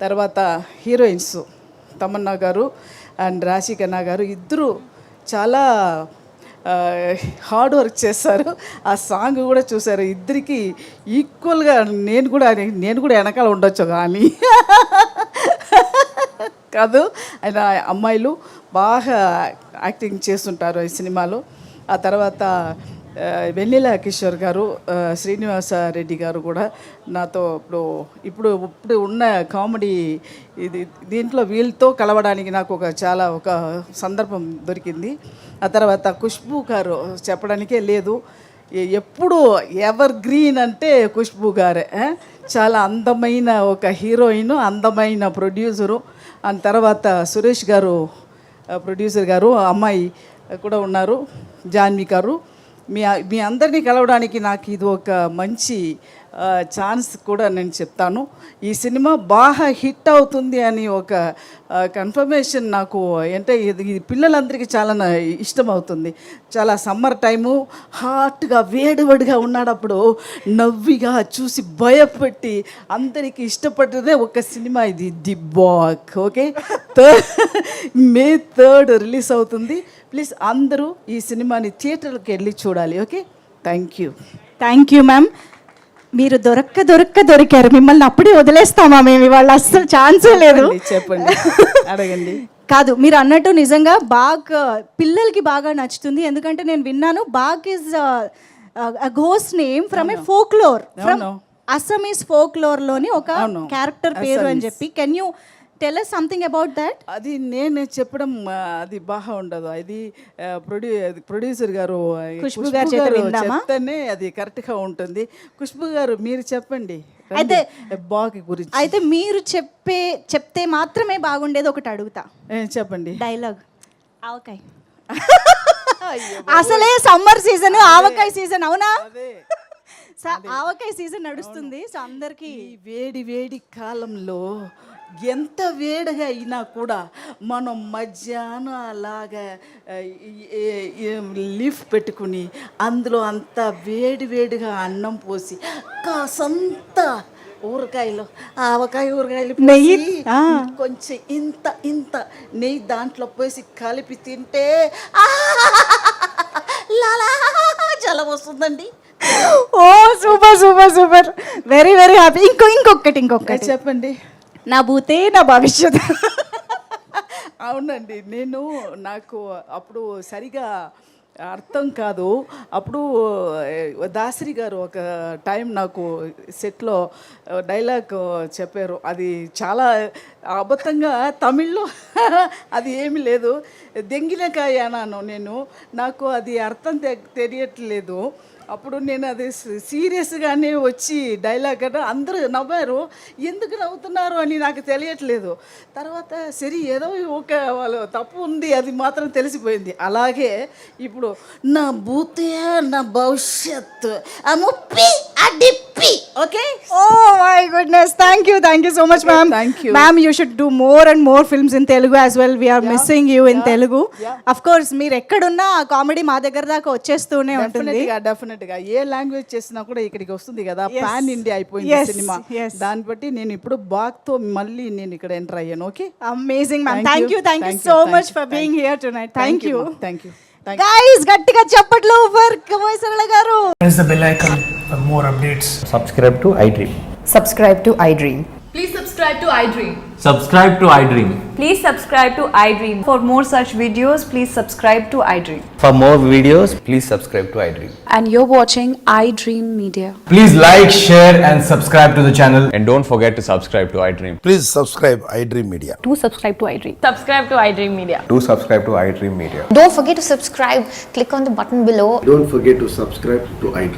తర్వాత హీరోయిన్స్ తమన్నా గారు అండ్ రాశి ఖన్నా గారు ఇద్దరు చాలా హార్డ్ వర్క్ చేస్తారు. ఆ సాంగ్ కూడా చూసారు. ఇద్దరికి ఈక్వల్గా నేను కూడా వెనకాల ఉండొచ్చు కానీ కాదు, ఆయన అమ్మాయిలు బాగా యాక్టింగ్ చేస్తుంటారు ఈ సినిమాలో. ఆ తర్వాత వెన్నెల కిషోర్ గారు, శ్రీనివాస రెడ్డి గారు కూడా నాతో ఇప్పుడు ఉన్న కామెడీ దీంట్లో వీళ్ళతో కలవడానికి నాకు ఒక సందర్భం దొరికింది. ఆ తర్వాత ఖుష్బూ గారు చెప్పడానికే లేదు, ఎప్పుడు ఎవర్ గ్రీన్ అంటే ఖుష్బూ గారే. చాలా అందమైన ఒక హీరోయిన్, అందమైన ప్రొడ్యూసరు. ఆ తర్వాత సురేష్ గారు ప్రొడ్యూసర్ గారు, అమ్మాయి కూడా ఉన్నారు జాన్వి గారు. మీ అందరినీ కలవడానికి నాకు ఇది ఒక మంచి ఛాన్స్ కూడా నేను చెప్తాను. ఈ సినిమా బాగా హిట్ అవుతుంది అని ఒక కన్ఫర్మేషన్ నాకు, అంటే ఇది పిల్లలందరికీ చాలా ఇష్టం అవుతుంది. చాలా సమ్మర్ టైము, హాట్గా వేడివేడిగా ఉన్నాడప్పుడు నవ్విగా చూసి భయపెట్టి అందరికీ ఇష్టపడ్డదే ఒక సినిమా ఇది, the back. Okay, May 3rd release అవుతుంది. ప్లీజ్ అందరూ ఈ సినిమాని థియేటర్కి వెళ్ళి చూడాలి. Okay, thank you ma'am. మీరు దొరికారు. మిమ్మల్ని అప్పుడే వదిలేస్తామా మేము ఇవాళ? అస్సలు ఛాన్సే లేదు. చెప్పండి, అడగండి. కాదు, మీరు అన్నట్టు నిజంగా బాగా పిల్లలకి బాగా నచ్చుతుంది. ఎందుకంటే నేను విన్నాను, Bagh is ghost name from a folklore, from Assamese ఫోక్లోర్లోని ఒక క్యారెక్టర్ పేరు అని చెప్పి. Can you tell us something about that? అది నేను చెప్పడం అది బాగా ఉండదు. అది ప్రొడ్యూసర్ గారు ఖుష్బూ గారు చెప్తేనే అది కరెక్ట్గా ఉంటుంది. ఖుష్బూ గారు మీరు చెప్పండి అయితే బాగ్ గురించి. అయితే మీరు చెప్తే మాత్రమే బాగుండేది. ఒకటి అడుగుతా, చెప్పండి. డైలాగ్ ఆవకాయ. అసలే సమ్మర్ సీజన్, ఆవకాయ సీజన్. అవునా? ఆవకాయ సీజన్ నడుస్తుంది. సో అందరికి వేడి కాలంలో ఎంత వేడిగా అయినా కూడా మనం మధ్యాహ్నం అలాగా లీఫ్ పెట్టుకుని అందులో అంత వేడిగా అన్నం పోసి కాసంత ఊరకాయలు, ఆవకాయలు నెయ్యి, కొంచెం ఇంత నెయ్యి దాంట్లో పోసి కలిపి తింటే జలం వస్తుందండి. ఓ సూపర్, వెరీ హ్యాపీ. ఇంకొకటి చెప్పండి. నా భూతే నా భవిష్యత్. అవునండి, నాకు అప్పుడు సరిగా అర్థం కాదు. అప్పుడు దాసరి గారు ఒక టైం నాకు సెట్లో డైలాగ్ చెప్పారు. అది చాలా అబద్ధంగా తమిళ్లో అది ఏమీ లేదు, దెంగిలకాయ అన్నాను నాకు అది అర్థం తెలియట్లేదు. అప్పుడు నేను అది సీరియస్గానే వచ్చి డైలాగ్ అంటే అందరూ నవ్వారు. ఎందుకు నవ్వుతున్నారు అని నాకు తెలియట్లేదు. తర్వాత సరే ఏదో ఒక వాళ్ళు తప్పు ఉంది అది మాత్రం తెలిసిపోయింది. అలాగే ఇప్పుడు నా భూతే నా భవిష్యత్ ముప్పి అడిప్పి. Okay, oh my goodness, thank you so much ma'am. Ma'am, you should do more and more films in Telugu as well. We're missing you in Telugu. Of course మీరు ఎక్కడున్నా కామెడీ మా దగ్గర దాకా వచ్చేస్తూనే ఉంటుంది. డెఫినెట్గా ఏ లాంగ్వేజ్ చేసినా కూడా ఇక్కడికి వస్తుంది కదా. పాన్ ఇండియా అయిపోయింది సినిమా. దాన్ని బట్టి నేను ఇప్పుడు బాగ్తో మళ్ళీ నేను ఇక్కడ ఎంటర్ అయ్యాను. Okay, amazing ma'am. Thank you so much for being here tonight. Thank you. Guys, గట్టిగా చప్పట్లు ఫర్ కమోయ్ సరళ గారు. Press the bell icon for more updates. Subscribe to iDream. Subscribe to iDream. Please subscribe to iDream. Subscribe to iDream. Please subscribe to iDream. For more such videos, please subscribe to iDream. For more videos, please subscribe to iDream. And you're watching iDream Media. Please like, share and subscribe to the channel. And don't forget to subscribe to iDream. Please subscribe iDream Media. Do subscribe to iDream. Subscribe to iDream Media. Do subscribe to iDream Media. Don't forget to subscribe. Click on the button below. Don't forget to subscribe to iDream.